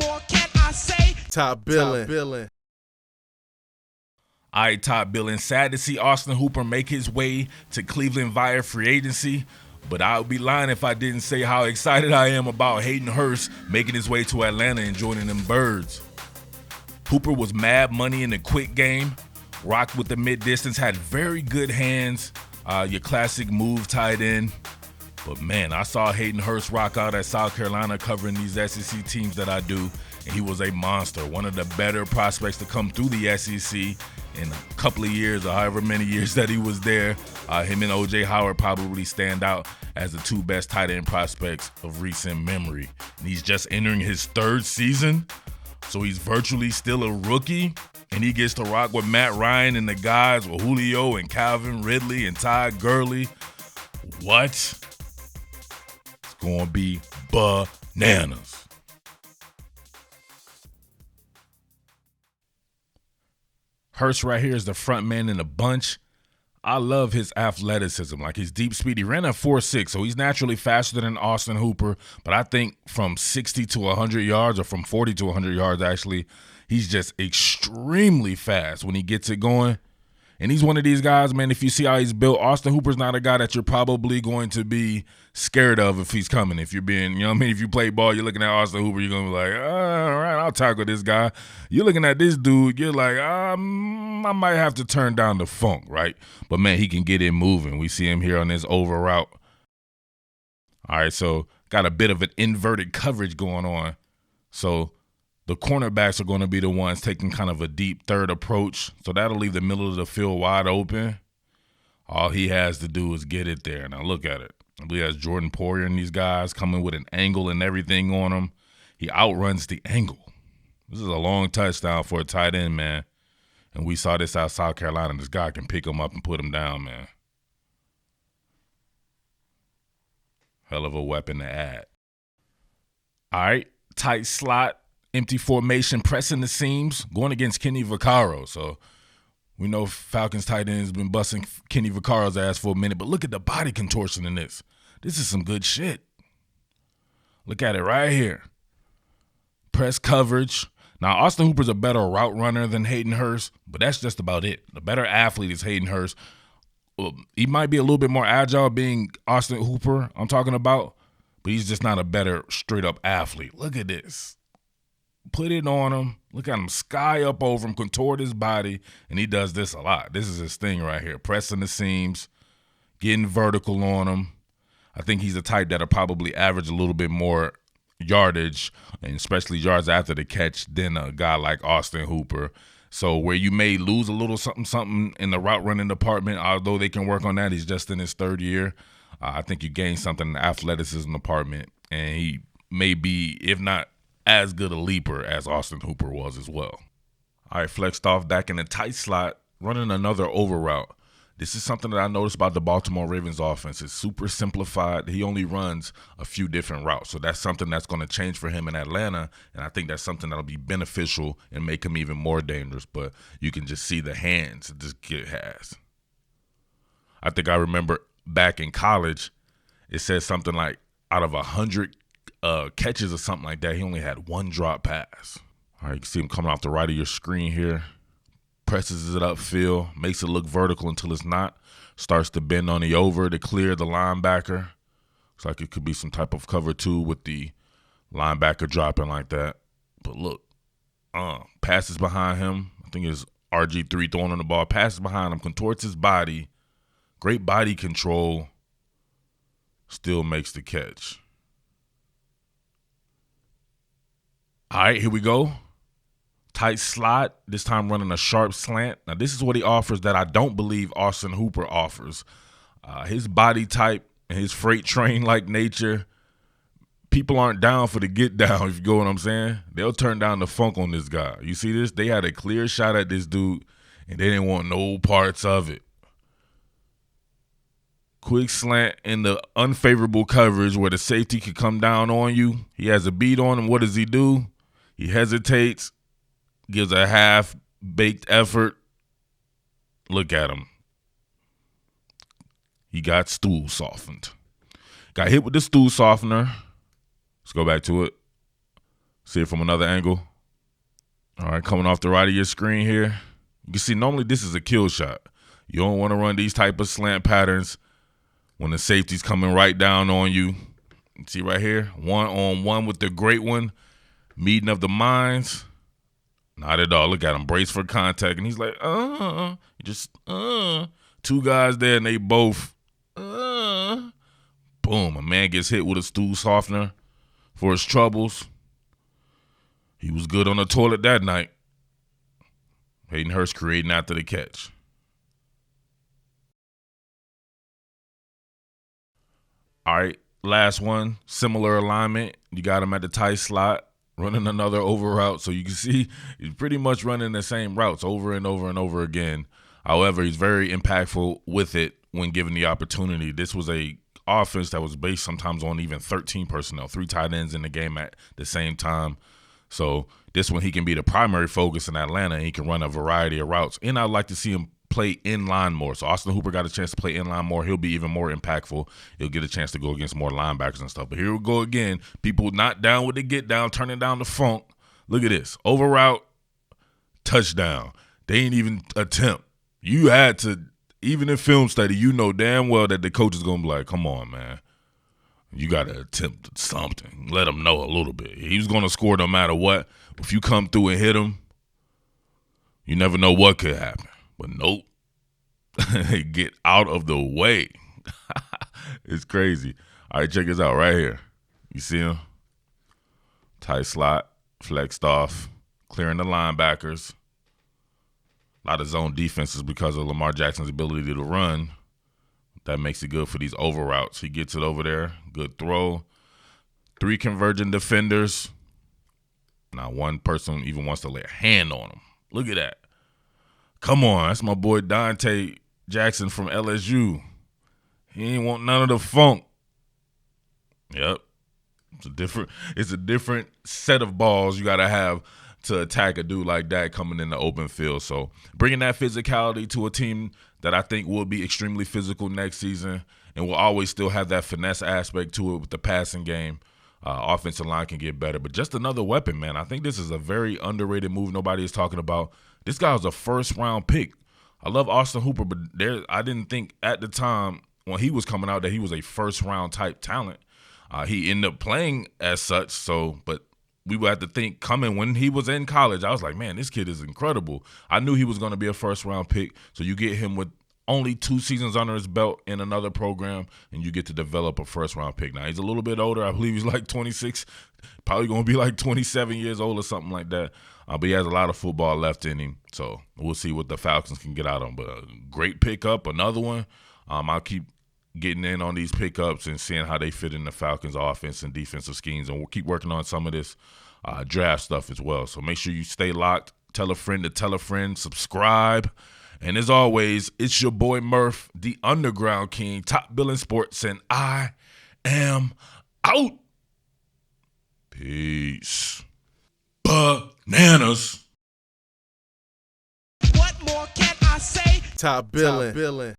more can I say? Top Billin. All right, Top Billin. Sad to see Austin Hooper make his way to Cleveland via free agency, but I would be lying if I didn't say how excited I am about Hayden Hurst making his way to Atlanta and joining them Birds. Hooper was mad money in the quick game, rocked with the mid-distance, had very good hands, your classic move tight end. But man, I saw Hayden Hurst rock out at South Carolina covering these SEC teams that I do, and he was a monster, one of the better prospects to come through the SEC in a couple of years or however many years that he was there. Him and O.J. Howard probably stand out as the two best tight end prospects of recent memory. And he's just entering his third season, so he's virtually still a rookie, and he gets to rock with Matt Ryan and the guys with Julio and Calvin Ridley and Todd Gurley. What? It's going to be bananas. Hurst right here is the front man in the bunch. I love his athleticism, like his deep speed. He ran at 4.6, so he's naturally faster than Austin Hooper. But I think from 60 to 100 yards, or from 40 to 100 yards actually, he's just extremely fast when he gets it going. And he's one of these guys, man, if you see how he's built, Austin Hooper's not a guy that you're probably going to be scared of if he's coming. If you're being, you know what I mean? If you play ball, you're looking at Austin Hooper, you're going to be like, all right, I'll tackle this guy. You're looking at this dude, you're like, I might have to turn down the funk, right? But, man, he can get it moving. We see him here on this over route. All right, so got a bit of an inverted coverage going on. So the cornerbacks are going to be the ones taking kind of a deep third approach. So that'll leave the middle of the field wide open. All he has to do is get it there. Now look at it. We have Jordan Poyer and these guys coming with an angle and everything on him. He outruns the angle. This is a long touchdown for a tight end, man. And we saw this out South Carolina. This guy can pick him up and put him down, man. Hell of a weapon to add. All right, tight slot. Empty formation, pressing the seams, going against Kenny Vaccaro. So we know Falcons tight end has been busting Kenny Vaccaro's ass for a minute, but look at the body contortion in this. This is some good shit. Look at it right here. Press coverage. Now, Austin Hooper's a better route runner than Hayden Hurst, but that's just about it. The better athlete is Hayden Hurst. He might be a little bit more agile being Austin Hooper I'm talking about, but he's just not a better straight-up athlete. Look at this. Put it on him. Look at him sky up over him, contort his body, and he does this a lot. This is his thing right here, pressing the seams, getting vertical on him. I think he's the type that'll probably average a little bit more yardage, and especially yards after the catch, than a guy like Austin Hooper. So where you may lose a little something in the route running department, although they can work on that, he's just in his third year. I think you gain something in the athleticism department, and he may be, if not as good a leaper as Austin Hooper was as well. All right, flexed off back in the tight slot, running another over route. This is something that I noticed about the Baltimore Ravens offense. It's super simplified. He only runs a few different routes. So that's something that's going to change for him in Atlanta, and I think that's something that'll be beneficial and make him even more dangerous. But you can just see the hands that this kid has. I think I remember back in college, it said something like out of 100 catches or something like that, he only had one drop pass. All right, you can see him coming off the right of your screen here. Presses it upfield, makes it look vertical until it's not. Starts to bend on the over to clear the linebacker. Looks like it could be some type of cover two with the linebacker dropping like that. But look, passes behind him. I think it's RG3 throwing on the ball. Passes behind him, contorts his body. Great body control. Still makes the catch. All right, here we go. Tight slot, this time running a sharp slant. Now, this is what he offers that I don't believe Austin Hooper offers. His body type and his freight train-like nature, people aren't down for the get down, if you go what I'm saying. They'll turn down the funk on this guy. You see this? They had a clear shot at this dude, and they didn't want no parts of it. Quick slant in the unfavorable coverage where the safety could come down on you. He has a beat on him. What does he do? He hesitates, gives a half-baked effort. Look at him. He got stool softened. Got hit with the stool softener. Let's go back to it. See it from another angle. All right, coming off the right of your screen here. You can see normally this is a kill shot. You don't want to run these type of slant patterns when the safety's coming right down on you. See right here, 1-on-1 with the great one. Meeting of the minds. Not at all. Look at him, brace for contact. And he's like, Two guys there and they both, Boom, a man gets hit with a stool softener for his troubles. He was good on the toilet that night. Hayden Hurst creating after the catch. All right, last one, similar alignment. You got him at the tight slot, running another over route. So you can see he's pretty much running the same routes over and over and over again. However, he's very impactful with it when given the opportunity. This was a offense that was based sometimes on even 13 personnel, 3 tight ends in the game at the same time. So this one he can be the primary focus in Atlanta, and he can run a variety of routes. And I'd like to see him play in line more. So Austin Hooper got a chance to play in line more. He'll be even more impactful. He'll get a chance to go against more linebackers and stuff. But here we go again. People not down with the get down, turning down the funk. Look at this. Over route, touchdown. They ain't even attempt. You had to, even in film study, you know damn well that the coach is going to be like, come on, man. You got to attempt something. Let him know a little bit. He was going to score no matter what. If you come through and hit him, you never know what could happen. But nope. Get out of the way. It's crazy. All right, check this out right here. You see him? Tight slot, flexed off, clearing the linebackers. A lot of zone defenses because of Lamar Jackson's ability to run. That makes it good for these over routes. He gets it over there. Good throw. 3 converging defenders. Not one person even wants to lay a hand on him. Look at that. Come on. That's my boy Dante Jackson from LSU. He ain't want none of the funk. Yep. It's a different set of balls you got to have to attack a dude like that coming in the open field. So bringing that physicality to a team that I think will be extremely physical next season and will always still have that finesse aspect to it with the passing game. Offensive line can get better. But just another weapon, man. I think this is a very underrated move nobody is talking about. This guy was a first-round pick. I love Austin Hooper, but I didn't think at the time when he was coming out that he was a first-round type talent. He ended up playing as such, but we would have to think coming when he was in college, I was like, man, this kid is incredible. I knew he was going to be a first-round pick, so you get him with only 2 seasons under his belt in another program, and you get to develop a first-round pick. Now, he's a little bit older. I believe he's like 26, probably going to be like 27 years old or something like that. But he has a lot of football left in him, so we'll see what the Falcons can get out of him. But great pickup, another one. I'll keep getting in on these pickups and seeing how they fit in the Falcons' offense and defensive schemes, and we'll keep working on some of this draft stuff as well. So make sure you stay locked. Tell a friend to tell a friend. Subscribe. And as always, it's your boy Murf, the Underground King, top Billin Sports, and I am out. Peace. Bananas. What more can I say? Top Billin.